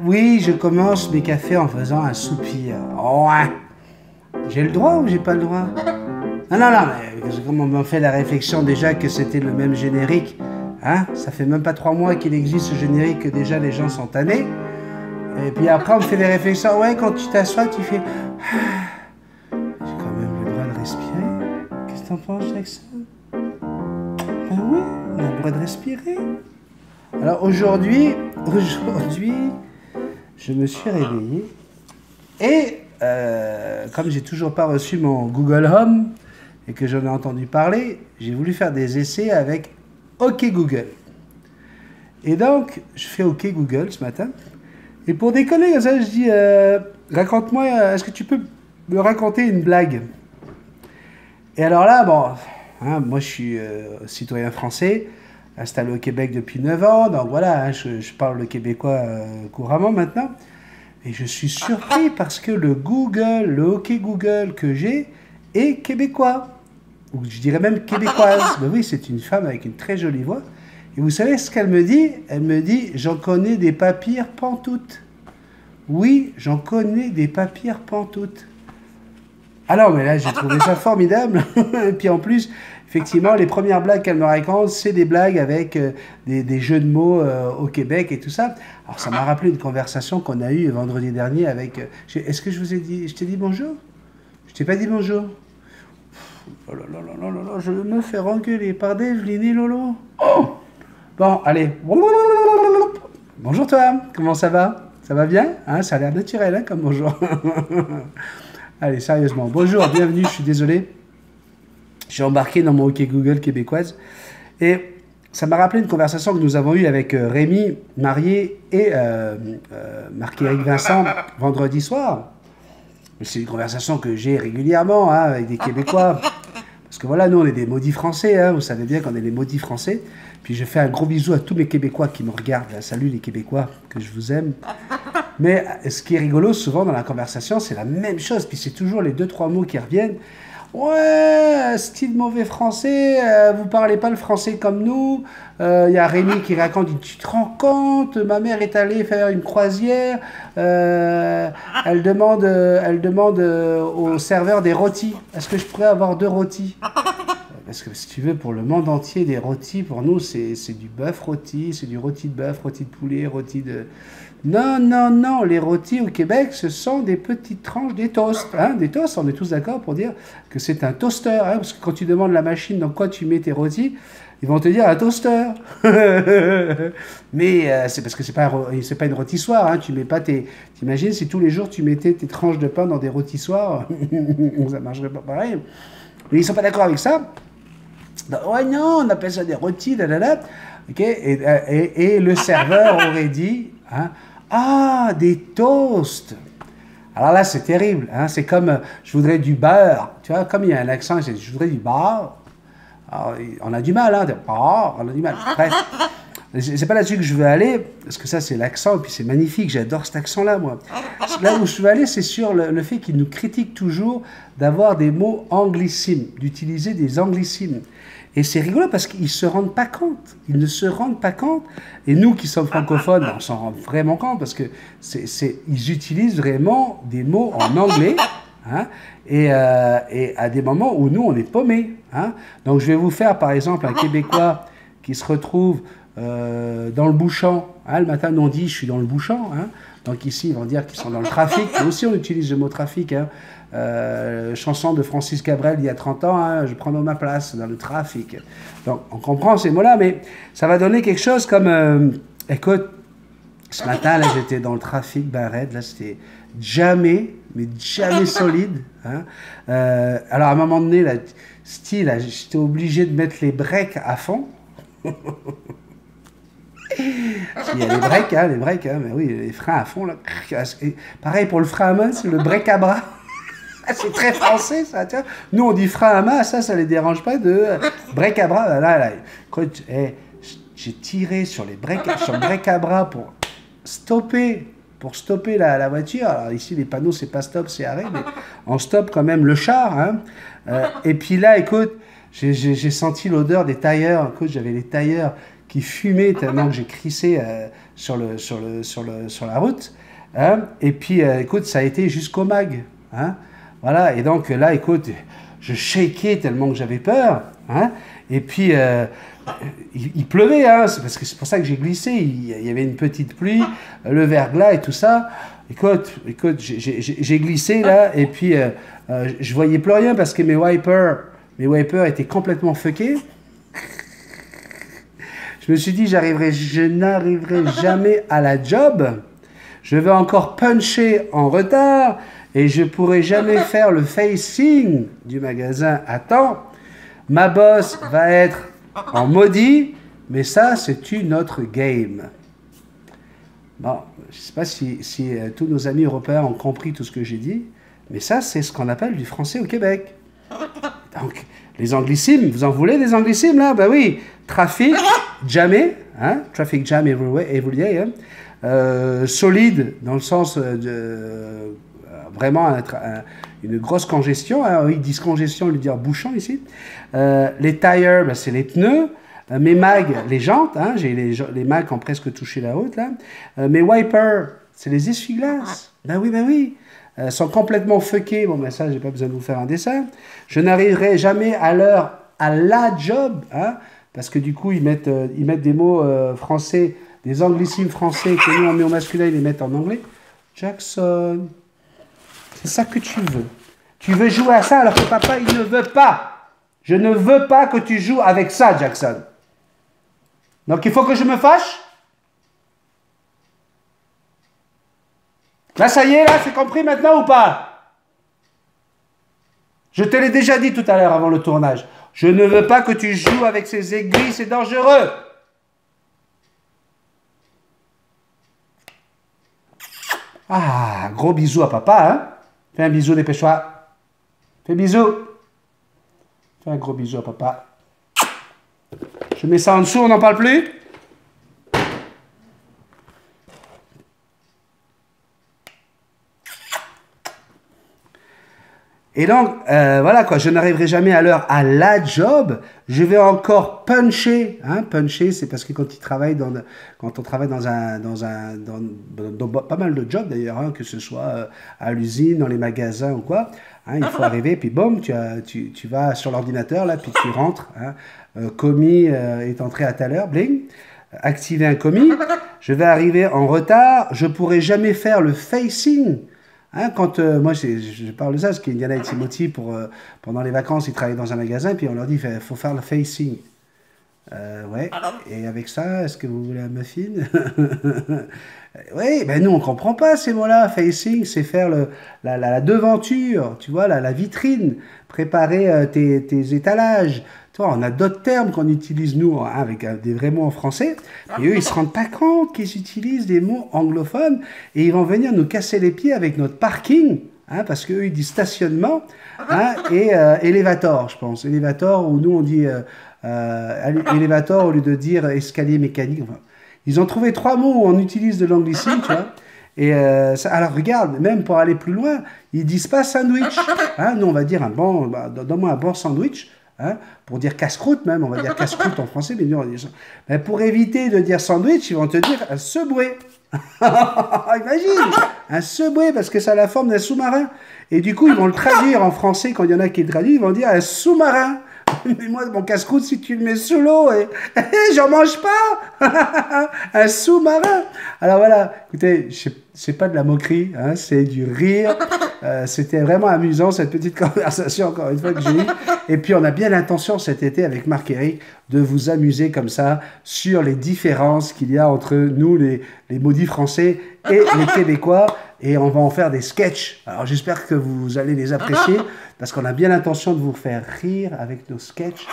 Oui, je commence mes cafés en faisant un soupir. Ouais. J'ai le droit ou j'ai pas le droit? Non, non, non, mais comme on m'a fait la réflexion déjà que c'était le même générique, hein? Ça fait même pas 3 mois qu'il existe ce générique que déjà les gens sont tannés. Et puis après on me fait des réflexions, ouais, quand tu t'assois, tu fais... J'ai quand même le droit de respirer. Qu'est-ce que t'en penses avec ça? Ben oui, on a le droit de respirer. Alors aujourd'hui, je me suis réveillé et comme j'ai toujours pas reçu mon Google Home et que j'en ai entendu parler, j'ai voulu faire des essais avec OK Google. Et donc, je fais OK Google ce matin. Et pour déconner comme ça, je dis, raconte-moi, est-ce que tu peux me raconter une blague? Et alors là, bon, hein, moi je suis citoyen français, installé au Québec depuis 9 ans, donc voilà, hein, je parle le québécois couramment maintenant. Et je suis surpris parce que le OK Google que j'ai est québécois. Ou je dirais même québécoise. Ben oui, c'est une femme avec une très jolie voix. Et vous savez ce qu'elle me dit? Elle me dit, j'en connais des papires pantoutes. Oui, j'en connais des papires pantoutes. Alors, mais là, j'ai trouvé ça formidable. Et puis en plus, effectivement, les premières blagues qu'elle me raconte, c'est des blagues avec des jeux de mots au Québec et tout ça. Alors, ça m'a rappelé une conversation qu'on a eue vendredi dernier avec... Est-ce que je vous ai dit... Je t'ai dit bonjour? Je t'ai pas dit bonjour? Oh là là là là là là, je me fais engueuler par Develyne et Lolo. Oh! Bon, allez. Bonjour toi, comment ça va? Ça va bien? Hein, ça a l'air naturel, hein, comme bonjour. Allez, sérieusement. Bonjour, bienvenue, je suis désolé. J'ai embarqué dans mon OK Google québécoise. Et ça m'a rappelé une conversation que nous avons eue avec Rémi Marié et Marc-Éric Vincent vendredi soir. C'est une conversation que j'ai régulièrement hein, avec des Québécois. Parce que voilà, nous, on est des maudits Français. Hein, vous savez bien qu'on est des maudits Français. Puis je fais un gros bisou à tous mes Québécois qui me regardent. Salut les Québécois, que je vous aime. Mais ce qui est rigolo, souvent dans la conversation, c'est la même chose. Puis c'est toujours les 2-3 mots qui reviennent. Ouais, style mauvais français, vous parlez pas le français comme nous. Y a Rémi qui raconte, tu te rends compte, ma mère est allée faire une croisière, elle demande au serveur des rôtis. Est-ce que je pourrais avoir 2 rôtis? Parce que si tu veux, pour le monde entier, des rôtis, pour nous, c'est du bœuf rôti, c'est du rôti de bœuf, rôti de poulet, rôti de... Non, non, non, les rôtis au Québec, ce sont des petites tranches, des toasts. Hein, des toasts, on est tous d'accord pour dire que c'est un toaster. Hein, parce que quand tu demandes la machine dans quoi tu mets tes rôtis, ils vont te dire un toaster. Mais c'est parce que c'est pas une rôtissoire. Hein, tu mets pas tes... T'imagines si tous les jours tu mettais tes tranches de pain dans des rôtissoirs, ça marcherait pas pareil. Mais ils sont pas d'accord avec ça. Ouais, non, on appelle ça des rôtis, là. Okay, et le serveur aurait dit... Hein, ah, des toasts. Alors là, c'est terrible. Hein, c'est comme, je voudrais du beurre. Tu vois, comme il y a un accent, je voudrais du beurre. Alors, on a du mal, hein. On a du mal. Bref, c'est pas là-dessus que je veux aller, parce que ça, c'est l'accent, et puis c'est magnifique. J'adore cet accent-là, moi. Là où je veux aller, c'est sur le fait qu'ils nous critiquent toujours d'avoir des mots anglicimes, d'utiliser des anglicimes. Et c'est rigolo parce qu'ils ne se rendent pas compte. Ils ne se rendent pas compte. Et nous qui sommes francophones, on s'en rend vraiment compte parce que ils utilisent vraiment des mots en anglais. Hein, et à des moments où nous, on est paumés. Hein. Donc je vais vous faire par exemple un Québécois qui se retrouve dans le bouchon. Hein, le matin, nous on dit « je suis dans le bouchon hein. ». Donc ici, ils vont dire qu'ils sont dans le trafic. Nous aussi, on utilise le mot trafic. Hein. Chanson de Francis Cabrel il y a 30 ans, hein, je prends ma place dans le trafic. Donc on comprend ces mots-là, mais ça va donner quelque chose comme, écoute, ce matin, là, j'étais dans le trafic, ben raide, là, c'était jamais solide. Hein. Alors à un moment donné, là, style, j'étais obligé de mettre les breaks à fond. Il y a les breaks, hein, mais oui, les freins à fond, là. Et pareil pour le frein à main, c'est le break à bras. C'est très français, ça, tu vois. Nous, on dit frein à main, ça les dérange pas de break à bras. Là. Écoute, j'ai tiré sur le break à bras pour stopper la voiture. Alors ici, les panneaux, c'est pas stop, c'est arrêt, mais on stoppe quand même le char. Hein. Et puis là, écoute, j'ai senti l'odeur des tailleurs. Écoute, j'avais les tailleurs qui fumait tellement que j'ai crissé sur la route. Hein. Et puis, écoute, ça a été jusqu'au mag. Hein. Voilà, et donc là, écoute, je shakeais tellement que j'avais peur. Hein. Et puis, il pleuvait, hein, c'est pour ça que j'ai glissé. Il y avait une petite pluie, le verglas et tout ça. Écoute, j'ai glissé là, et puis je voyais plus rien parce que mes wipers étaient complètement fuckés. Je me suis dit, je n'arriverai jamais à la job. Je vais encore puncher en retard et je pourrai jamais faire le facing du magasin à temps. Ma boss va être en maudit, mais ça, c'est une autre game. Bon, je ne sais pas si tous nos amis européens ont compris tout ce que j'ai dit, mais ça, c'est ce qu'on appelle du français au Québec. Donc, les anglicismes, vous en voulez des anglicismes là? Ben oui, trafic, jamais, hein? Traffic jam every day, hein? Solide, dans le sens de vraiment une grosse congestion, hein? Ils disent congestion, ils veulent dire bouchon ici. Les tires, ben, c'est les pneus. Mes mags, les jantes, hein, j'ai les mags qui ont presque touché la route, là. Mes wipers, c'est les essuie-glaces. Ben oui. Sont complètement fuckés. Bon, ben ça, j'ai pas besoin de vous faire un dessin. Je n'arriverai jamais à l'heure à la job, hein, parce que du coup, ils mettent des mots français, des anglicismes français que nous, on met au masculin, ils les mettent en anglais. Jackson, c'est ça que tu veux. Tu veux jouer à ça alors que papa, il ne veut pas. Je ne veux pas que tu joues avec ça, Jackson. Donc, il faut que je me fâche? Là, ça y est, là, c'est compris maintenant ou pas? Je te l'ai déjà dit tout à l'heure avant le tournage. Je ne veux pas que tu joues avec ces aiguilles, c'est dangereux. Ah, gros bisou à papa, hein? Fais un bisou, dépêche-toi. Fais bisou. Fais un gros bisou à papa. Je mets ça en dessous, on n'en parle plus? Et donc, voilà quoi, je n'arriverai jamais à l'heure à la job. Je vais encore puncher. Hein, puncher, c'est parce que quand on travaille dans pas mal de jobs d'ailleurs, hein, que ce soit à l'usine, dans les magasins ou quoi, hein, il faut arriver, puis boum, tu vas sur l'ordinateur, là, puis tu rentres. Hein, commis est entré à telle heure, bling, activer un commis. Je vais arriver en retard, je pourrai jamais faire le facing. Hein, quand moi je parle de ça, parce qu'Indiana et Timothy, pendant les vacances, ils travaillent dans un magasin, puis on leur dit il faut faire le facing. Ouais, et avec ça, est-ce que vous voulez un muffin? Oui, ben nous on comprend pas ces mots-là. Facing, c'est faire la devanture, tu vois, la vitrine, préparer tes étalages. Tu vois, on a d'autres termes qu'on utilise nous, hein, avec des vrais mots en français, et eux ils se rendent pas compte qu'ils utilisent des mots anglophones, et ils vont venir nous casser les pieds avec notre parking, hein, parce qu'eux ils disent stationnement, hein, et élévator, je pense. Élévator, où nous on dit élévator au lieu de dire escalier mécanique. Enfin, ils ont trouvé 3 mots où on utilise de l'anglicisme, tu vois. Et alors regarde, même pour aller plus loin, ils disent pas sandwich. Hein, nous on va dire donne-moi un bon sandwich. Hein, pour dire casse-croûte même, on va dire casse-croûte en français, mais nous on dit ça. Mais pour éviter de dire sandwich, ils vont te dire un subway. Imagine, un subway parce que ça a la forme d'un sous-marin. Et du coup, ils vont le traduire en français quand il y en a qui le traduisent, ils vont dire un sous-marin. Mais moi, mon casse-croûte, si tu le mets sous l'eau, j'en mange pas. Un sous-marin. Alors voilà, écoutez, c'est pas de la moquerie, hein, c'est du rire. C'était vraiment amusant, cette petite conversation, encore une fois, que j'ai eue. Et puis, on a bien l'intention cet été, avec Marc-Éric, de vous amuser comme ça sur les différences qu'il y a entre nous, les maudits français, et les Québécois. Et on va en faire des sketchs. Alors, j'espère que vous allez les apprécier, parce qu'on a bien l'intention de vous faire rire avec nos sketchs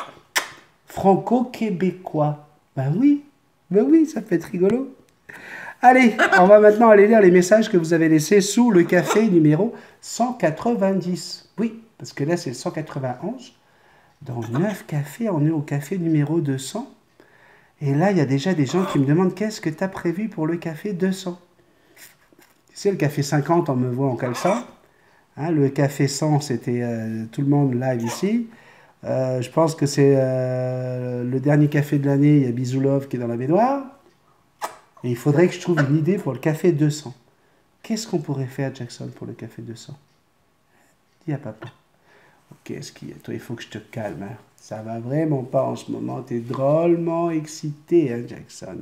franco-québécois. Ben oui, ça peut être rigolo. Allez, on va maintenant aller lire les messages que vous avez laissés sous le café numéro 190. Oui, parce que là, c'est le 191. Dans 9 cafés, on est au café numéro 200. Et là, il y a déjà des gens qui me demandent qu'est-ce que tu as prévu pour le café 200. Tu sais, le café 50, on me voit en caleçon. Hein, le café 100, c'était tout le monde live ici. Je pense que c'est le dernier café de l'année. Il y a Bisou Love qui est dans la baignoire. Et il faudrait que je trouve une idée pour le café 200. Qu'est-ce qu'on pourrait faire, Jackson, pour le café 200? Dis à papa. Ok, toi, il faut que je te calme. Hein. Ça va vraiment pas en ce moment. Tu es drôlement excité, hein, Jackson.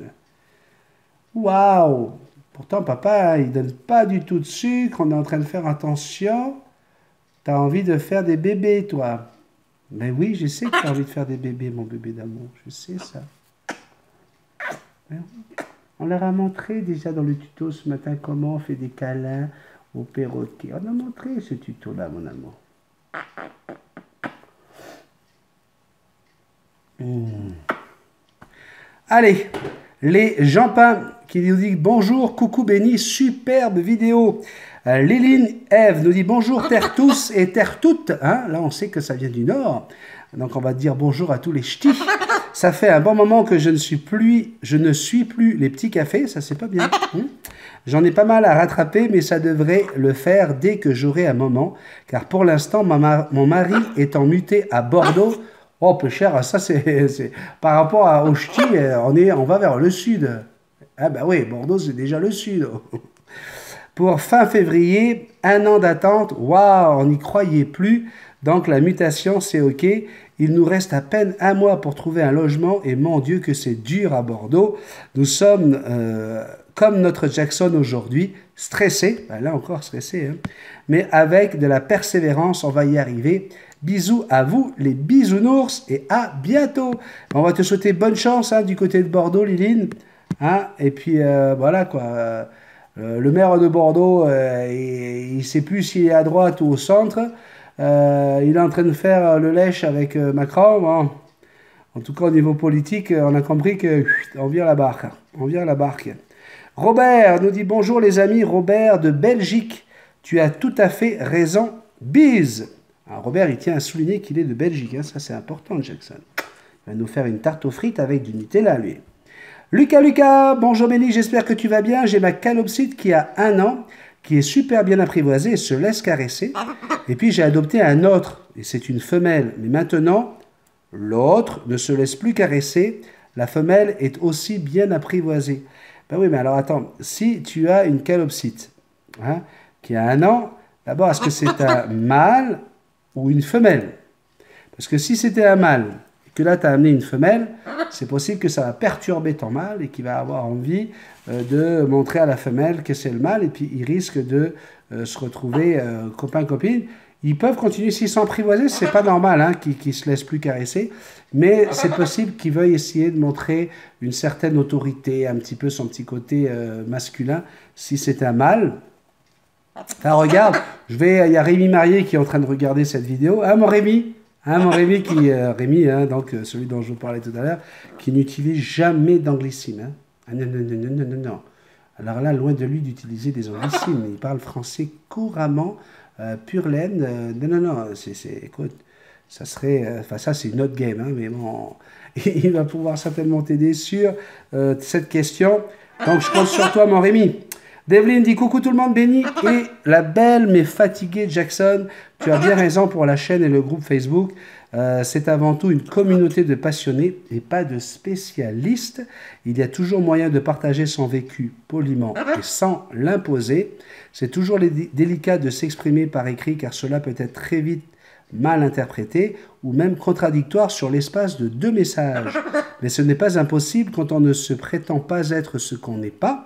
Waouh! Pourtant, papa, il donne pas du tout de sucre. On est en train de faire attention. Tu as envie de faire des bébés, toi. Ben oui, je sais que tu as envie de faire des bébés, mon bébé d'amour. Je sais ça. Ben oui. On leur a montré déjà dans le tuto ce matin comment on fait des câlins aux perroquets. On a montré ce tuto-là, mon amour. Allez, les Jampins qui nous dit bonjour, coucou Béni, superbe vidéo. Léline Eve nous dit bonjour terre tous et terre toutes. Hein, là, on sait que ça vient du Nord. Donc, on va dire bonjour à tous les ch'tis. Ça fait un bon moment que je ne suis plus les petits cafés. Ça, c'est pas bien. J'en ai pas mal à rattraper, mais ça devrait le faire dès que j'aurai un moment. Car pour l'instant, mon mari étant muté à Bordeaux. Oh, peu cher, ça, c'est par rapport aux ch'tis, on va vers le sud. Ah, ben oui, Bordeaux, c'est déjà le sud. Pour fin février, 1 an d'attente. Waouh, on n'y croyait plus. Donc la mutation, c'est OK. Il nous reste à peine 1 mois pour trouver un logement et mon Dieu que c'est dur à Bordeaux. Nous sommes, comme notre Jackson aujourd'hui, stressés. Ben là encore stressés. Hein. Mais avec de la persévérance, on va y arriver. Bisous à vous, les bisounours, et à bientôt. On va te souhaiter bonne chance hein, du côté de Bordeaux, Liline. Hein, et puis voilà quoi. Le maire de Bordeaux, il ne sait plus s'il est à droite ou au centre. Il est en train de faire le lèche avec Macron. Bon. En tout cas, au niveau politique, on a compris qu'on vire la barque. On vire la barque. Robert nous dit bonjour les amis. Robert de Belgique. Tu as tout à fait raison. Bise. Alors, Robert, il tient à souligner qu'il est de Belgique. Hein. Ça, c'est important, Jackson. Il va nous faire une tarte aux frites avec du Nutella, lui. Lucas, bonjour Béni, j'espère que tu vas bien. J'ai ma calopsite qui a 1 an, qui est super bien apprivoisée et se laisse caresser. Et puis j'ai adopté un autre, et c'est une femelle. Mais maintenant, l'autre ne se laisse plus caresser. La femelle est aussi bien apprivoisée. Ben oui, mais alors attends, si tu as une calopsite hein, qui a 1 an, d'abord, est-ce que c'est un mâle ou une femelle? Parce que si c'était un mâle, que là tu as amené une femelle, c'est possible que ça va perturber ton mâle et qu'il va avoir envie de montrer à la femelle que c'est le mâle et puis il risque de se retrouver copain-copine. Ils peuvent continuer s'ils sont apprivoisés, c'est pas normal hein, qu'ils ne se laissent plus caresser, mais c'est possible qu'ils veuillent essayer de montrer une certaine autorité, un petit peu son petit côté masculin, si c'est un mâle. Enfin, regarde, il y a Rémi Marié qui est en train de regarder cette vidéo. Hein, mon Rémi? Hein, mon Rémi, Rémi hein, donc, celui dont je vous parlais tout à l'heure, qui n'utilise jamais d'anglicisme. Hein. Ah, non, non, non, non, non, non. Alors là, loin de lui d'utiliser des anglicismes, il parle français couramment, pure laine. Non, non, non, écoute, ça serait... Enfin, ça, c'est une autre game, hein, mais bon, il va pouvoir certainement t'aider sur cette question. Donc, je compte sur toi, mon Rémi. Develyne dit coucou tout le monde, Béni et la belle mais fatiguée Jackson. Tu as bien raison pour la chaîne et le groupe Facebook. C'est avant tout une communauté de passionnés et pas de spécialistes. Il y a toujours moyen de partager son vécu poliment et sans l'imposer. C'est toujours délicat de s'exprimer par écrit car cela peut être très vite mal interprété ou même contradictoire sur l'espace de 2 messages. Mais ce n'est pas impossible quand on ne se prétend pas être ce qu'on n'est pas.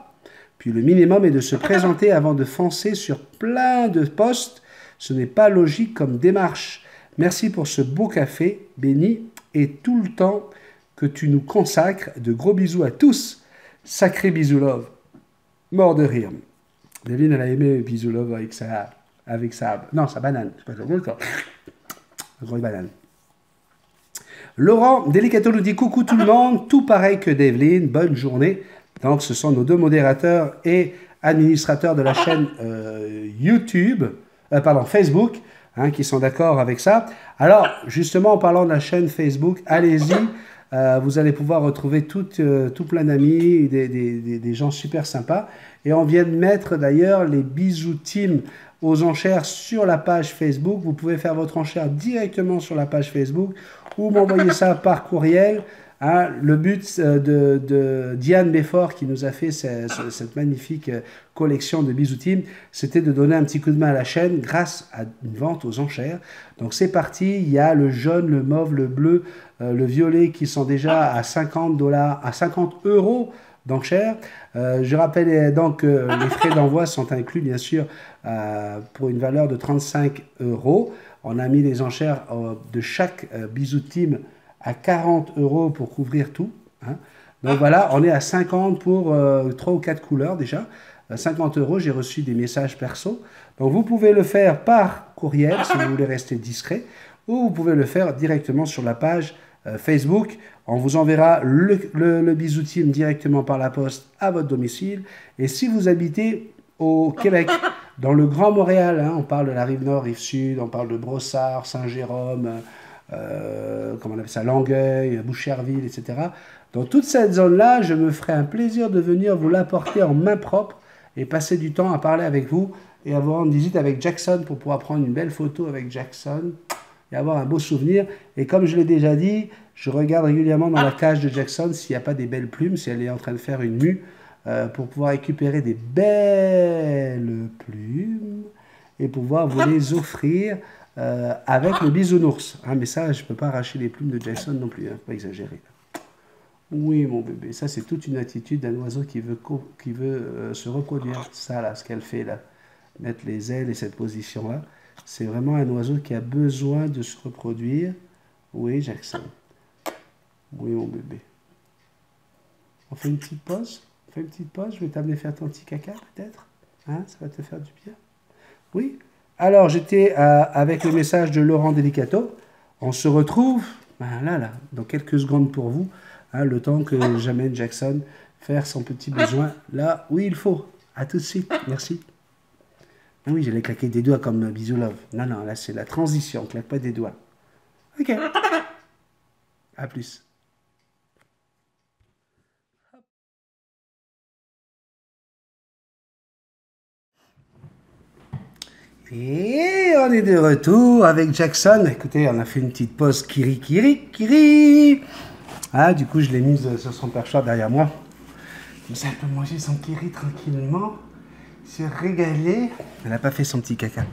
Puis le minimum est de se présenter avant de foncer sur plein de posts. Ce n'est pas logique comme démarche. Merci pour ce beau café, Béni, et tout le temps que tu nous consacres. De gros bisous à tous. Sacré bisou love. Mort de rire. Devine, elle a aimé bisou love avec sa banane. Je sais pas comment ça. Une grosse banane. Laurent Delicato nous dit coucou tout le monde, tout pareil que Develyne, bonne journée. Donc, ce sont nos 2 modérateurs et administrateurs de la chaîne Facebook, hein, qui sont d'accord avec ça. Alors, justement, en parlant de la chaîne Facebook, allez-y, vous allez pouvoir retrouver tout plein d'amis, des gens super sympas. Et on vient de mettre d'ailleurs les bisous team aux enchères sur la page Facebook. Vous pouvez faire votre enchère directement sur la page Facebook ou m'envoyer ça par courriel. Hein, le but de Diane Beffort qui nous a fait cette magnifique collection de Bisous Team, c'était de donner un petit coup de main à la chaîne grâce à une vente aux enchères. Donc c'est parti, il y a le jaune, le mauve, le bleu, le violet qui sont déjà à 50 $, à 50 € d'enchères. Je rappelle donc que les frais d'envoi sont inclus bien sûr pour une valeur de 35 €. On a mis les enchères de chaque Bisous Team à 40 € pour couvrir tout. Hein. Donc voilà, on est à 50 pour 3 ou 4 couleurs déjà. 50 €, j'ai reçu des messages perso. Donc vous pouvez le faire par courriel si vous voulez rester discret, ou vous pouvez le faire directement sur la page Facebook. On vous enverra le Bisous Team directement par la poste à votre domicile. Et si vous habitez au Québec, dans le Grand Montréal, hein, on parle de la rive nord, rive sud, on parle de Brossard, Saint-Jérôme, comment on appelle ça, Longueuil, Boucherville, etc. Dans toute cette zone-là, je me ferai un plaisir de venir vous l'apporter en main propre et passer du temps à parler avec vous et avoir une visite avec Jackson pour pouvoir prendre une belle photo avec Jackson et avoir un beau souvenir. Et comme je l'ai déjà dit, je regarde régulièrement dans la cage de Jackson s'il n'y a pas des belles plumes, si elle est en train de faire une mue, pour pouvoir récupérer des belles plumes et pouvoir vous les offrir avec le bisounours. Hein, mais ça, je ne peux pas arracher les plumes de Jackson non plus, hein, faut pas exagérer. Oui, mon bébé, ça c'est toute une attitude d'un oiseau qui veut se reproduire. Ça, là, ce qu'elle fait là, mettre les ailes et cette position-là, c'est vraiment un oiseau qui a besoin de se reproduire. Oui, Jackson. Oui, mon bébé. On fait une petite pause? On fait une petite pause? Je vais t'amener faire ton petit caca, peut-être? Hein, ça va te faire du bien? Oui? Alors, j'étais avec le message de Laurent Delicato. On se retrouve là, dans quelques secondes pour vous. Hein, le temps que j'amène Jackson faire son petit besoin là où il faut. À tout de suite. Merci. Ah oui, j'allais claquer des doigts comme Bisou Love. Non, non, là, c'est la transition. On ne claque pas des doigts. Ok. À plus. Et on est de retour avec Jackson. Écoutez, on a fait une petite pause kiri. Ah, du coup, je l'ai mise sur son perchoir derrière moi. Comme ça, elle peut manger son kiri tranquillement. Se régaler. Elle n'a pas fait son petit caca.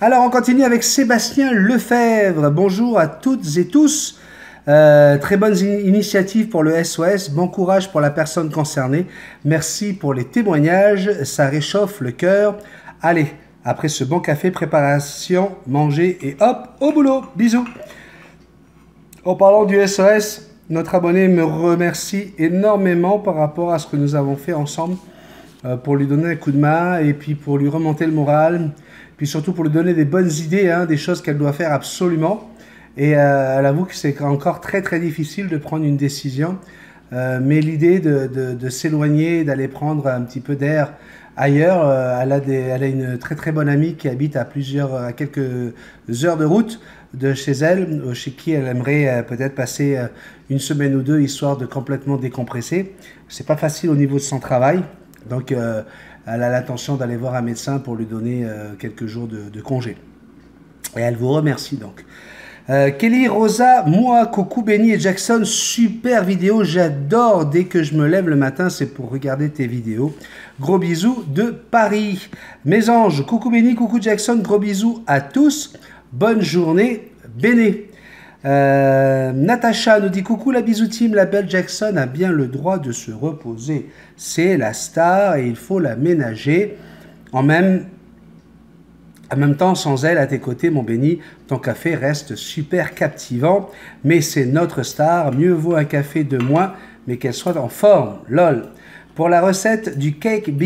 Alors, on continue avec Sébastien Lefebvre. Bonjour à toutes et tous. Très bonne initiative pour le SOS. Bon courage pour la personne concernée. Merci pour les témoignages. Ça réchauffe le cœur. Allez, après ce bon café, préparation, manger et hop, au boulot. Bisous. En parlant du SOS, notre abonné me remercie énormément par rapport à ce que nous avons fait ensemble pour lui donner un coup de main et puis pour lui remonter le moral, puis surtout pour lui donner des bonnes idées, hein, des choses qu'elle doit faire absolument. Et elle avoue que c'est encore très très difficile de prendre une décision, mais l'idée de s'éloigner, d'aller prendre un petit peu d'air ailleurs, elle a une très très bonne amie qui habite à quelques heures de route de chez elle, chez qui elle aimerait peut-être passer une semaine ou deux, histoire de complètement décompresser. C'est pas facile au niveau de son travail, donc elle a l'intention d'aller voir un médecin pour lui donner quelques jours de congé. Et elle vous remercie donc. Kelly, Rosa, moi, Coucou, Benny et Jackson, super vidéo, j'adore, dès que je me lève le matin, c'est pour regarder tes vidéos. Gros bisous de Paris. Mes anges, coucou Benny, coucou Jackson, gros bisous à tous, bonne journée, Béné. Natacha nous dit coucou la Bisou Team, la belle Jackson a bien le droit de se reposer, c'est la star et il faut la ménager. En même temps, sans elle à tes côtés, mon Béni, ton café reste super captivant, mais c'est notre star, mieux vaut un café de moins, mais qu'elle soit en forme, lol. Pour la recette du cake B,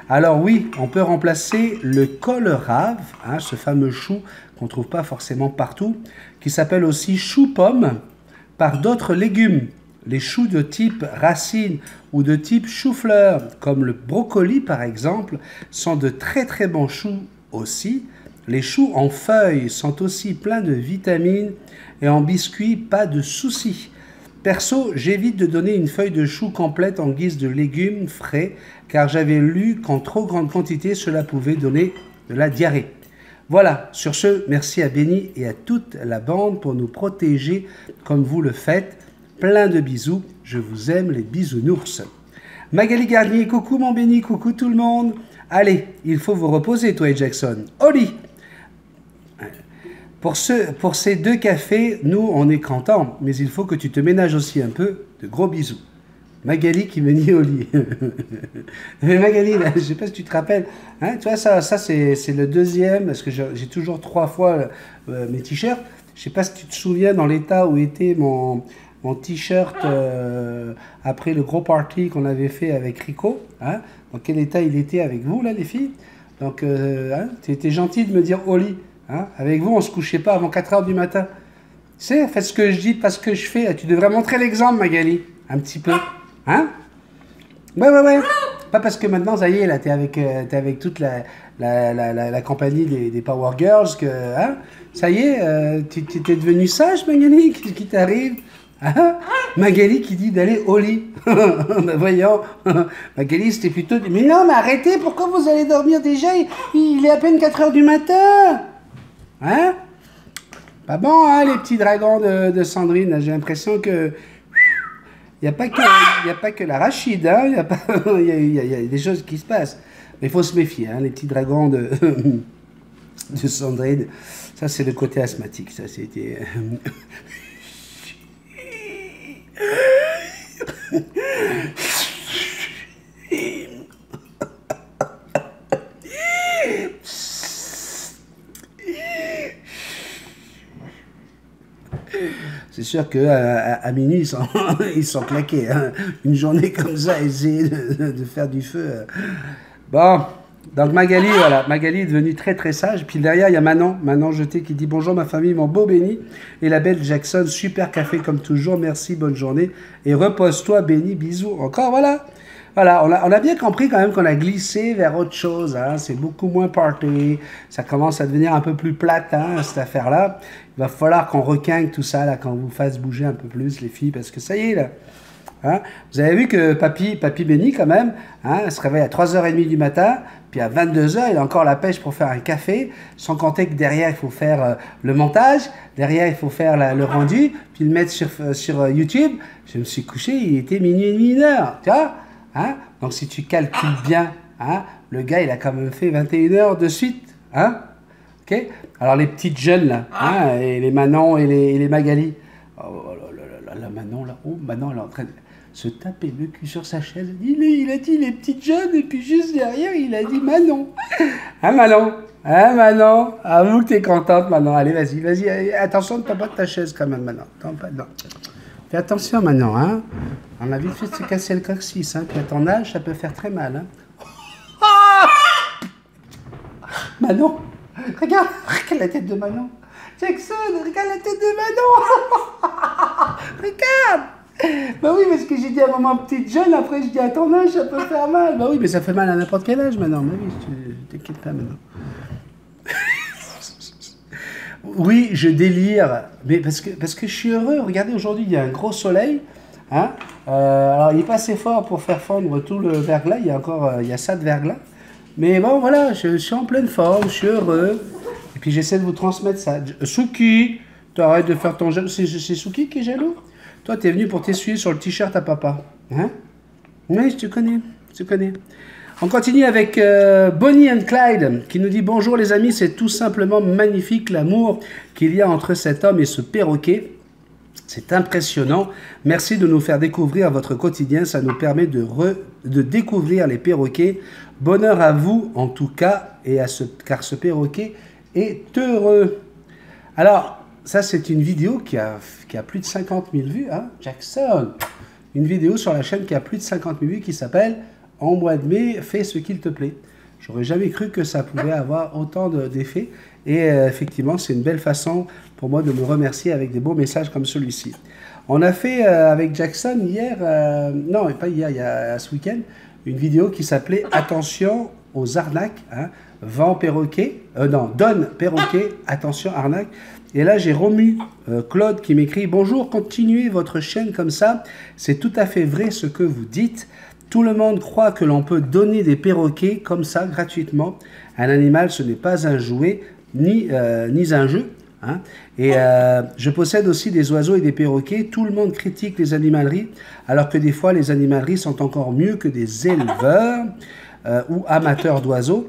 alors oui, on peut remplacer le kohlrabi, hein, ce fameux chou qu'on ne trouve pas forcément partout, qui s'appelle aussi chou-pomme, par d'autres légumes. Les choux de type racine ou de type chou-fleur, comme le brocoli par exemple, sont de très très bons choux aussi. Les choux en feuilles sont aussi pleins de vitamines et en biscuits, pas de soucis. Perso, j'évite de donner une feuille de chou complète en guise de légumes frais, car j'avais lu qu'en trop grande quantité, cela pouvait donner de la diarrhée. Voilà, sur ce, merci à Benny et à toute la bande pour nous protéger comme vous le faites. Plein de bisous, je vous aime les bisounours. Magali Garnier, coucou mon Benny, coucou tout le monde. Allez, il faut vous reposer toi et Jackson. Au lit. Pour ces 2 cafés, nous, on est contents, mais il faut que tu te ménages aussi un peu. De gros bisous. Magali qui me nie au lit. Mais Magali, là, je ne sais pas si tu te rappelles. Hein, tu vois, ça c'est le deuxième, parce que j'ai toujours 3 fois mes t-shirts. Je ne sais pas si tu te souviens dans l'état où était mon t-shirt après le gros party qu'on avait fait avec Rico. Hein, dans quel état il était avec vous, là, les filles? Donc, hein, tu étais gentil de me dire au lit. Hein? Avec vous, on ne se couchait pas avant 4 h du matin. Tu sais, faites ce que je dis, pas ce que je fais. Tu devrais montrer l'exemple, Magali. Un petit peu. Hein? Ouais. Pas parce que maintenant, ça y est, là, t'es avec toute la compagnie des Power Girls que, hein? Ça y est, tu t'es devenu sage, Magali? Qu'est-ce qui t'arrive? Hein? Magali qui dit d'aller au lit. Ben voyons. Magali, c'était plutôt... Mais non, mais arrêtez, pourquoi vous allez dormir déjà? Il est à peine 4 h du matin. Hein? Pas bon, hein, les petits dragons de Sandrine. J'ai l'impression que... Il n'y a pas que l'arachide, hein? Il y a des choses qui se passent. Mais il faut se méfier, hein, les petits dragons de Sandrine. Ça, c'est le côté asthmatique. Ça, c'était... C'est sûr qu'à minuit, ils sont claqués. Hein. Une journée comme ça, essayer de faire du feu. Bon, donc Magali, voilà. Magali est devenue très très sage. Puis derrière, il y a Manon Jeté qui dit « Bonjour ma famille, mon beau Benny. » Et la belle Jackson, super café comme toujours. Merci, bonne journée. Et repose-toi Benny, bisous. Encore, voilà. Voilà, on a bien compris quand même qu'on a glissé vers autre chose. Hein. C'est beaucoup moins party. Ça commence à devenir un peu plus plate, hein, cette affaire-là. Il va falloir qu'on requinque tout ça, là, qu'on vous fasse bouger un peu plus, les filles, parce que ça y est, là. Hein. Vous avez vu que papy Benny, quand même, hein, se réveille à 3 h 30 du matin, puis à 22 h, il a encore la pêche pour faire un café, sans compter que derrière, il faut faire le montage, derrière, il faut faire le rendu, puis le mettre sur YouTube. Je me suis couché, il était minuit et demi, 1 h, tu vois. Hein? Donc si tu calcules bien, hein, le gars il a quand même fait 21 h de suite. Hein? Okay? Alors les petites jeunes là, hein, et les Manon et les Magali. Oh là, la Manon là, oh Manon elle est en train de se taper le cul sur sa chaise. Il a dit les petites jeunes et puis juste derrière il a dit Manon. Hein Manon? Hein Manon? Avoue que t'es contente Manon. Allez vas-y, attention ne pas battre ta chaise quand même Manon. Non. Fais attention maintenant, hein. On a vite fait de se casser le coccyx, hein. Puis à ton âge, ça peut faire très mal, hein. Manon, regarde la tête de Manon. Jackson, regarde la tête de Manon. Regarde. Bah oui, parce que j'ai dit à maman petite jeune, après je dis à ton âge, ça peut faire mal. Bah oui, mais ça fait mal à n'importe quel âge maintenant. Bah oui, t'inquiète pas maintenant. Oui, je délire, mais parce que je suis heureux. Regardez, aujourd'hui, il y a un gros soleil. Hein, alors, il n'est pas assez fort pour faire fondre tout le verglas. Il y a ça de verglas. Mais bon, voilà, je suis en pleine forme, je suis heureux. Et puis, j'essaie de vous transmettre ça. Souki, tu arrêtes de faire ton jaloux. C'est Souki qui est jaloux? Toi, tu es venu pour t'essuyer sur le t-shirt à papa. Hein? Oui, je te connais. On continue avec Bonnie and Clyde qui nous dit « Bonjour les amis, c'est tout simplement magnifique l'amour qu'il y a entre cet homme et ce perroquet. C'est impressionnant. Merci de nous faire découvrir votre quotidien. Ça nous permet de découvrir les perroquets. Bonheur à vous en tout cas, car ce perroquet est heureux. » Alors, ça c'est une vidéo qui a plus de 50 000 vues. Hein, Jackson. Une vidéo sur la chaîne qui a plus de 50 000 vues qui s'appelle « En mois de mai, fais ce qu'il te plaît ». J'aurais jamais cru que ça pouvait avoir autant d'effets. Et effectivement, c'est une belle façon pour moi de me remercier avec des beaux messages comme celui-ci. On a fait avec Jackson hier, non pas hier, il y a ce week-end, une vidéo qui s'appelait « Attention aux arnaques hein, vend perroquet, non, donne perroquet, attention, arnaque. Et là, j'ai Romu Claude qui m'écrit « Bonjour, continuez votre chaîne comme ça. C'est tout à fait vrai ce que vous dites. Tout le monde croit que l'on peut donner des perroquets comme ça, gratuitement. Un animal, ce n'est pas un jouet, ni un jeu. Hein. Et je possède aussi des oiseaux et des perroquets. Tout le monde critique les animaleries, alors que des fois, les animaleries sont encore mieux que des éleveurs ou amateurs d'oiseaux.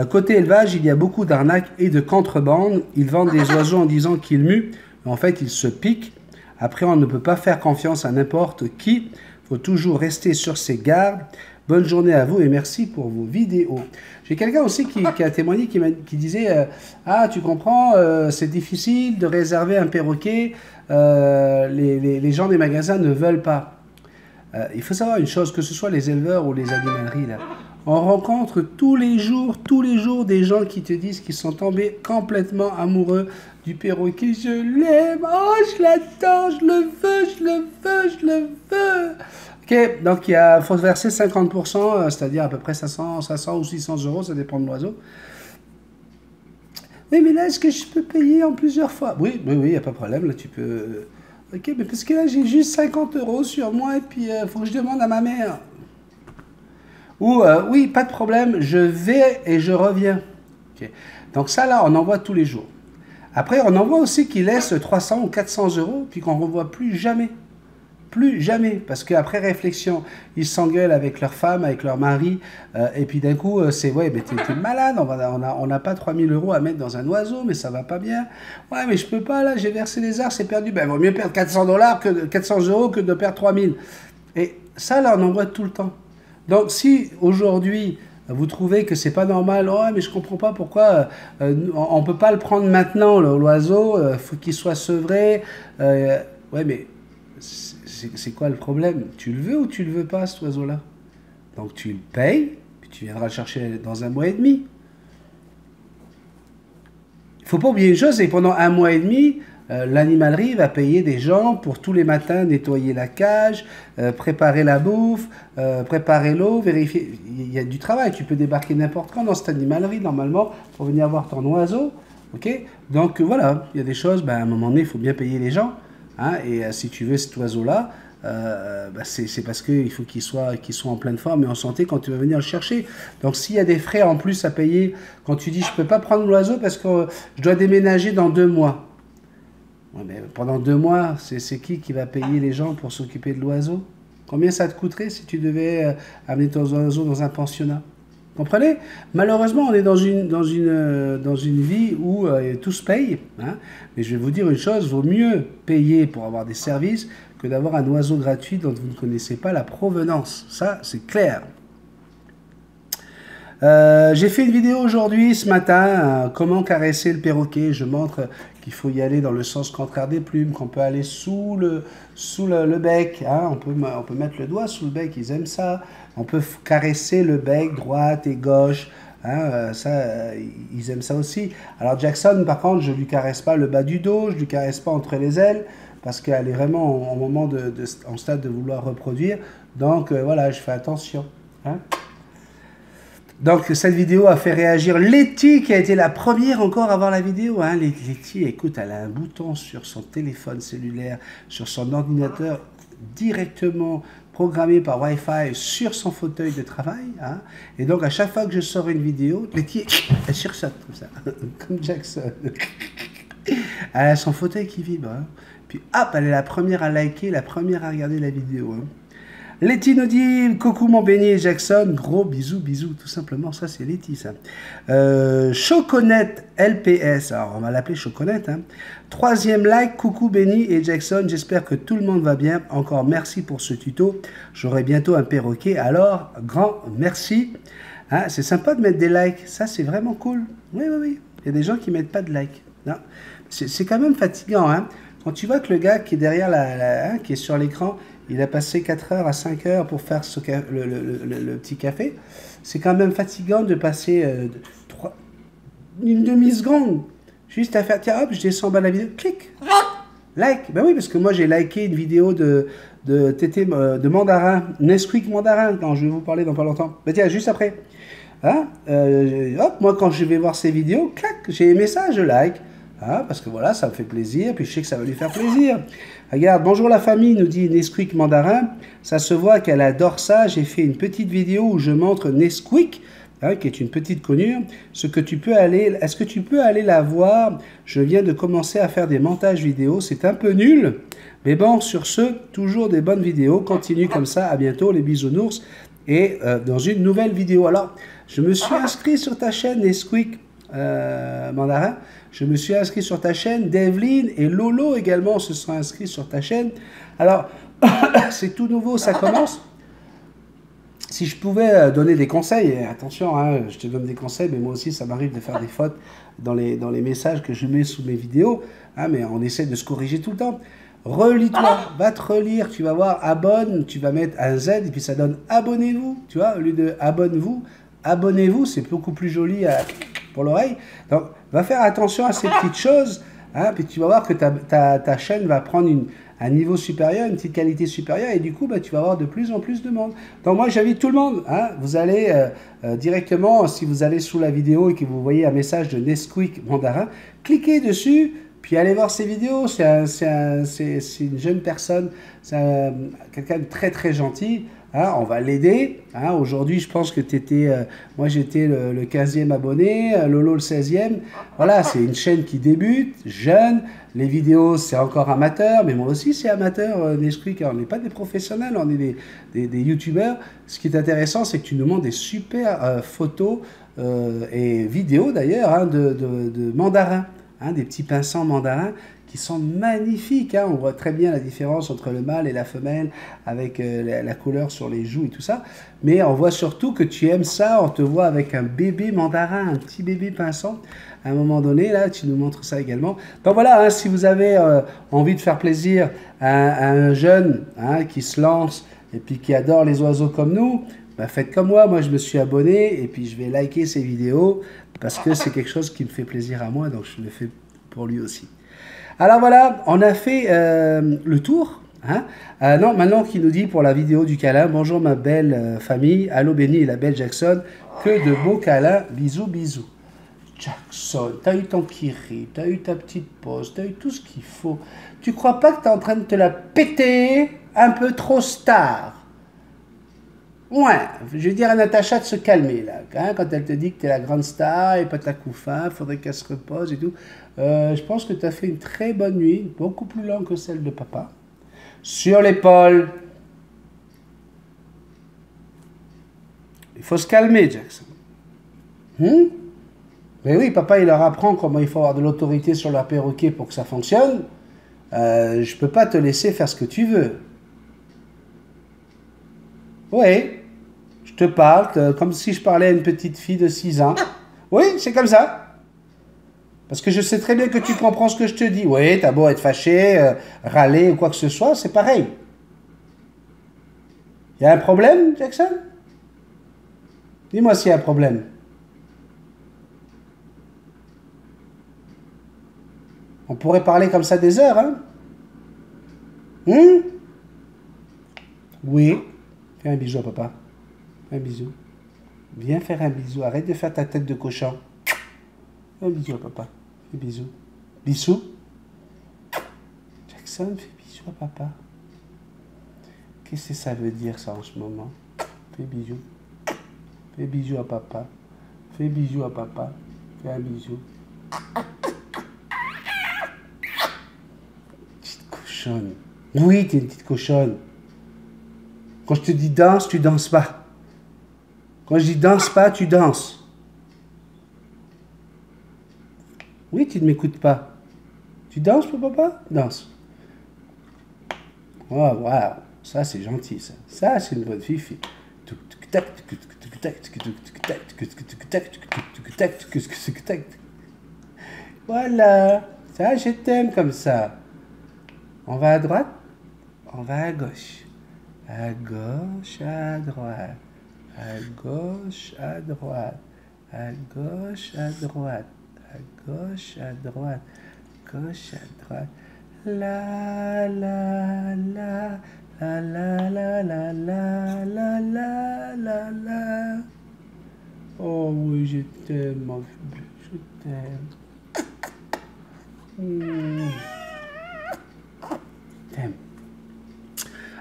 Côté élevage, il y a beaucoup d'arnaques et de contrebande. Ils vendent des oiseaux en disant qu'ils muent. En fait, ils se piquent. Après, on ne peut pas faire confiance à n'importe qui. Il faut toujours rester sur ses gardes. Bonne journée à vous et merci pour vos vidéos. J'ai quelqu'un aussi qui a témoigné, qui disait ah, tu comprends, c'est difficile de réserver un perroquet. Les gens des magasins ne veulent pas. Il faut savoir une chose, que ce soit les éleveurs ou les animaleries, là, on rencontre tous les jours des gens qui te disent qu'ils sont tombés complètement amoureux du perroquet. Je l'aime, oh, je l'adore, je le veux, je le veux, je le veux. Ok, donc il faut verser 50%, c'est-à-dire à peu près 500 ou 600 euros, ça dépend de l'oiseau. Oui, mais là, est-ce que je peux payer en plusieurs fois? Oui, il n'y a pas de problème, là, tu peux... Ok, mais parce que là, j'ai juste 50 euros sur moi, et puis il faut que je demande à ma mère. Ou, oui, pas de problème, je vais et je reviens. Okay. Donc ça, là, on envoie tous les jours. Après, on envoie aussi qu'ils laissent 300 ou 400 euros, puis qu'on ne revoit plus jamais. Plus jamais, parce qu'après réflexion, ils s'engueulent avec leur femme, avec leur mari, et puis d'un coup, c'est « ouais, mais t'es malade, on n'a pas 3000 euros à mettre dans un oiseau, mais ça va pas bien. Ouais, mais je peux pas, là, j'ai versé les arts, c'est perdu. Ben, il vaut mieux perdre 400 euros que de perdre 3000. » Et ça, là, on envoie tout le temps. Donc, si aujourd'hui, vous trouvez que c'est pas normal, oh, mais je comprends pas pourquoi on peut pas le prendre maintenant, l'oiseau, faut qu'il soit sevré. Ouais, mais c'est quoi le problème? Tu le veux ou tu le veux pas, cet oiseau-là? Donc, tu le payes, puis tu viendras le chercher dans 1 mois et demi. Il faut pas oublier une chose, c'est que pendant 1 mois et demi, l'animalerie va payer des gens pour tous les matins nettoyer la cage, préparer la bouffe, préparer l'eau, vérifier. Il y a du travail. Tu peux débarquer n'importe quand dans cette animalerie, normalement, pour venir voir ton oiseau. Okay, donc voilà, il y a des choses, à un moment donné, il faut bien payer les gens. Hein, et si tu veux cet oiseau-là, c'est parce qu'il faut qu'il soit en pleine forme et en santé quand tu vas venir le chercher. Donc s'il y a des frais en plus à payer, quand tu dis je ne peux pas prendre l'oiseau parce que je dois déménager dans 2 mois. Ouais, mais pendant 2 mois, c'est qui va payer les gens pour s'occuper de l'oiseau? Combien ça te coûterait si tu devais amener ton oiseau dans un pensionnat? Comprenez? Malheureusement, on est dans une vie où tout se paye. Hein? Mais je vais vous dire une chose, vaut mieux payer pour avoir des services que d'avoir un oiseau gratuit dont vous ne connaissez pas la provenance. Ça, c'est clair. J'ai fait une vidéo aujourd'hui, ce matin, comment caresser le perroquet. Je montre qu'il faut y aller dans le sens contraire des plumes, qu'on peut aller sous le bec. Hein. On peut mettre le doigt sous le bec, ils aiment ça. On peut caresser le bec, droite et gauche. Hein, ils aiment ça aussi. Alors Jackson, par contre, je ne lui caresse pas le bas du dos, je ne lui caresse pas entre les ailes, parce qu'elle est vraiment en stade de vouloir reproduire. Donc voilà, je fais attention. Hein. Donc cette vidéo a fait réagir Letty, qui a été la première encore à voir la vidéo. Hein. Letty, écoute, elle a un bouton sur son téléphone cellulaire, sur son ordinateur, directement programmé par Wi-Fi sur son fauteuil de travail. Hein. Et donc, à chaque fois que je sors une vidéo, Letty, elle sursaute comme ça, comme Jackson. Elle a son fauteuil qui vibre. Hein. Puis, hop, elle est la première à liker, la première à regarder la vidéo. Hein. Letty nous dit, coucou mon Benny et Jackson, gros bisous, tout simplement, ça c'est Letty ça. Choconette LPS, alors on va l'appeler Choconette. Hein. 3e like, coucou Benny et Jackson, j'espère que tout le monde va bien, encore merci pour ce tuto, j'aurai bientôt un perroquet, alors grand merci. Hein, c'est sympa de mettre des likes, ça c'est vraiment cool, oui, il y a des gens qui ne mettent pas de likes, c'est quand même fatigant, hein. Quand tu vois que le gars qui est derrière qui est sur l'écran, il a passé 4 heures à 5 heures pour faire le petit café. C'est quand même fatigant de passer une demi-seconde juste à faire, tiens hop, je descends en bas de la vidéo, clic, like. Ben oui, parce que moi j'ai liké une vidéo de Mandarin, Nesquik Mandarin, quand je vais vous parler dans pas longtemps. Ben tiens, juste après. Hein, hop, moi, quand je vais voir ses vidéos, clac, j'ai aimé ça, je like. Hein, parce que voilà, ça me fait plaisir, puis je sais que ça va lui faire plaisir. Regarde, bonjour la famille, nous dit Nesquik Mandarin. Ça se voit qu'elle adore ça. J'ai fait une petite vidéo où je montre Nesquik, hein, qui est une petite conure. Est-ce que tu peux aller la voir? Je viens de commencer à faire des montages vidéo. C'est un peu nul. Mais bon, sur ce, toujours des bonnes vidéos. Continue comme ça. À bientôt, les bisounours. Et dans une nouvelle vidéo. Alors, je me suis inscrit sur ta chaîne Nesquik Mandarin. Je me suis inscrit sur ta chaîne. Devlin et Lolo également se sont inscrits sur ta chaîne. Alors, c'est tout nouveau, ça commence. Si je pouvais donner des conseils, et attention, hein, je te donne des conseils, mais moi aussi ça m'arrive de faire des fautes dans les messages que je mets sous mes vidéos, hein, mais on essaie de se corriger tout le temps. Relis-toi, va te relire, tu vas voir abonne, tu vas mettre un Z et puis ça donne abonnez-vous, tu vois, au lieu de abonnez-vous, c'est beaucoup plus joli pour l'oreille. Donc, va faire attention à ces petites choses, hein, puis tu vas voir que ta chaîne va prendre un niveau supérieur, une petite qualité supérieure, et du coup, bah, tu vas avoir de plus en plus de monde. Donc moi, j'invite tout le monde, hein, vous allez directement, si vous allez sous la vidéo et que vous voyez un message de Nesquik Mandarin, cliquez dessus, puis allez voir ses vidéos. C'est une jeune personne, c'est quelqu'un de très très gentil. Hein, on va l'aider. Hein. Aujourd'hui, je pense que tu étais, moi j'étais le 15e abonné, Lolo le 16e. Voilà, c'est une chaîne qui débute, jeune. Les vidéos, c'est encore amateur, mais moi aussi c'est amateur, Nesquik. On n'est pas des professionnels, on est des youtubeurs. Ce qui est intéressant, c'est que tu nous montres des super photos et vidéos d'ailleurs, hein, de mandarins. Hein, des petits pinsans mandarins qui sont magnifiques. Hein. On voit très bien la différence entre le mâle et la femelle avec la couleur sur les joues et tout ça. Mais on voit surtout que tu aimes ça. On te voit avec un bébé mandarin, un petit bébé pinson. À un moment donné, là, tu nous montres ça également. Donc voilà, hein, si vous avez envie de faire plaisir à un jeune, hein, qui se lance et puis qui adore les oiseaux comme nous, bah faites comme moi. Moi, je me suis abonné et puis je vais liker ses vidéos parce que c'est quelque chose qui me fait plaisir à moi, donc je le fais pour lui aussi. Alors voilà, on a fait le tour. Hein. Non, maintenant qui nous dit pour la vidéo du câlin, bonjour ma belle famille, allô Benny et la belle Jackson, que de beaux câlins, bisous, bisous. Jackson, t'as eu ton kiri, t'as eu ta petite pause, t'as eu tout ce qu'il faut. Tu crois pas que t'es en train de te la péter un peu trop star? Ouais, je vais dire à Natacha de se calmer là, hein, quand elle te dit que tu es la grande star et pas ta couffin, faudrait qu'elle se repose et tout. Je pense que tu as fait une très bonne nuit, beaucoup plus longue que celle de papa. Sur l'épaule. Il faut se calmer, Jackson. Mais oui, papa, il leur apprend comment il faut avoir de l'autorité sur leur perroquet pour que ça fonctionne. Je peux pas te laisser faire ce que tu veux. Oui. Je te parle comme si je parlais à une petite fille de 6 ans. Oui, c'est comme ça. Parce que je sais très bien que tu comprends ce que je te dis. Oui, t'as beau être fâché, râler ou quoi que ce soit, c'est pareil. Il y a un problème, Jackson? Dis-moi s'il y a un problème. On pourrait parler comme ça des heures, hein? Oui. Fais un bisou à papa. Un bisou. Viens faire un bisou. Arrête de faire ta tête de cochon. Un bisou à papa. Fais bisou. Bisou. Jackson, fais bisou à papa. Qu'est-ce que ça veut dire ça en ce moment? Fais bisou. Fais bisou à papa. Fais bisou à papa. Fais un bisou. Petite cochonne. Oui, t'es une petite cochonne. Quand je te dis danse, tu danses pas. Quand je dis danse pas, tu danses. Oui, tu ne m'écoutes pas. Tu danses pour papa? Danse. Oh, waouh. Ça, c'est gentil, ça. Ça, c'est une bonne fifi. Voilà. Ça, je t'aime comme ça. On va à droite? On va à gauche. À gauche, à droite. À gauche, à droite. À gauche, à droite. À gauche, à droite. Gauche, à droite. La, la, la. La, la, la, la, la, la, la, la, la. Oh oui, je t'aime, ma fille. Je t'aime. T'aime.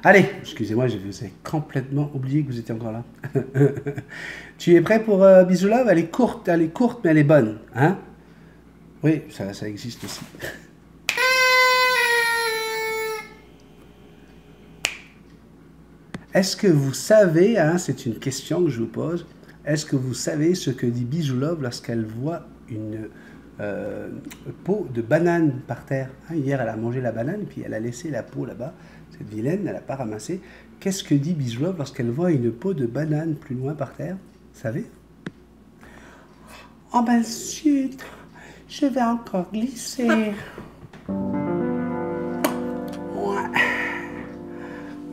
Allez, excusez-moi, je vous ai complètement oublié que vous étiez encore là. Tu es prêt pour Bisou Love? Elle est courte, mais elle est bonne. Hein? Oui, ça existe aussi. Est-ce que vous savez, hein, c'est une question que je vous pose, est-ce que vous savez ce que dit Bisou Love lorsqu'elle voit une peau de banane par terre? Hein, hier, elle a mangé la banane, puis elle a laissé la peau là-bas. Cette vilaine, elle n'a pas ramassé. Qu'est-ce que dit Bisou Love lorsqu'elle voit une peau de banane plus loin par terre? Vous savez? Oh ben zut, je vais encore glisser.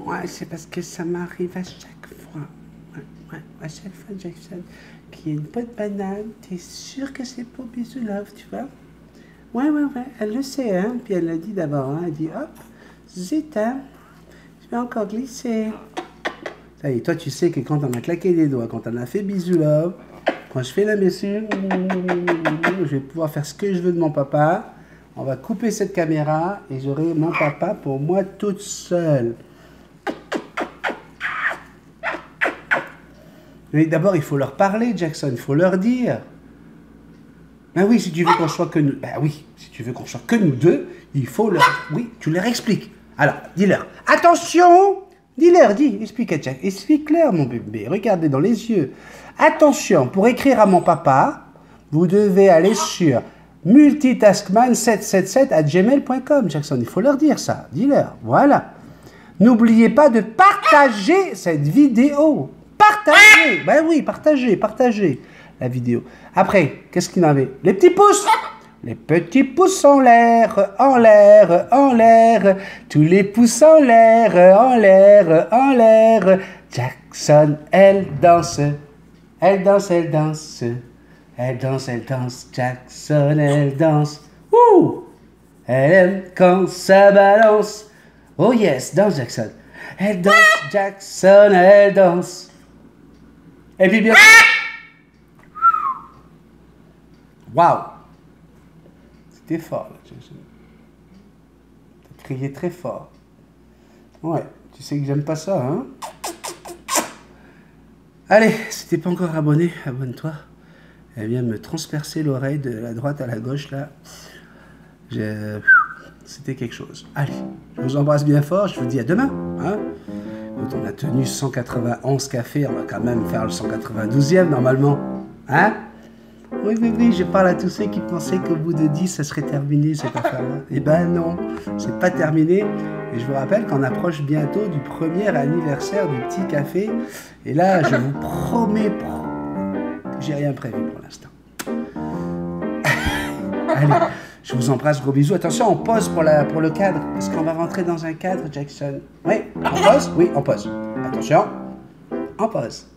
Ouais, c'est parce que ça m'arrive à chaque fois. Ouais, à chaque fois, Jackson, qu'il y a une peau de banane, t'es sûr que c'est pour Bisou Love, tu vois? Ouais, elle le sait, hein. Puis elle l'a dit d'abord, hein. Elle dit, hop, zut, hein, je vais encore glisser. Ça y est, toi, tu sais que quand on a claqué les doigts, quand on a fait Bisou Love, quand je fais la mesure, je vais pouvoir faire ce que je veux de mon papa. On va couper cette caméra et j'aurai mon papa pour moi toute seule. Mais d'abord, il faut leur parler, Jackson, il faut leur dire. Ben oui, si tu veux qu'on soit que nous... Ben oui, si tu veux qu'on soit que nous deux, il faut leur... Oui, tu leur expliques. Alors, dis-leur. Attention! Dis-leur, explique à Jack. Explique-leur, mon bébé. Regardez dans les yeux. Attention, pour écrire à mon papa, vous devez aller sur multitaskman777@gmail.com, Jackson. Il faut leur dire ça. Dis-leur. Voilà. N'oubliez pas de partager cette vidéo. Partagez! Ben oui, partagez la vidéo. Après, qu'est-ce qu'il y en avait? Les petits pouces! Les petits pouces en l'air, en l'air, en l'air. Tous les pouces en l'air, en l'air, en l'air. Jackson, elle danse. Elle danse, elle danse. Elle danse, elle danse. Jackson, elle danse. Ouh! Elle aime quand ça balance. Oh yes, danse Jackson. Elle danse, Jackson, elle danse. Et puis bien sûr... Waouh! C'était fort, là, Jackson. T'as crié très fort. Ouais, tu sais que j'aime pas ça, hein? Allez, si t'es pas encore abonné, abonne-toi. Elle vient me transpercer l'oreille de la droite à la gauche, là. C'était quelque chose. Allez, je vous embrasse bien fort, je vous dis à demain, hein? Quand on a tenu 191 cafés, on va quand même faire le 192e normalement. Hein? Oui, je parle à tous ceux qui pensaient qu'au bout de 10, ça serait terminé cette affaire-là. Eh ben non, c'est pas terminé. Et je vous rappelle qu'on approche bientôt du premier anniversaire du petit café. Et là, je vous promets, j'ai rien prévu pour l'instant. Allez, je vous embrasse, gros bisous. Attention, on pause pour le cadre, parce qu'on va rentrer dans un cadre, Jackson. Oui, on pause? Oui, on pause. Attention, on pause.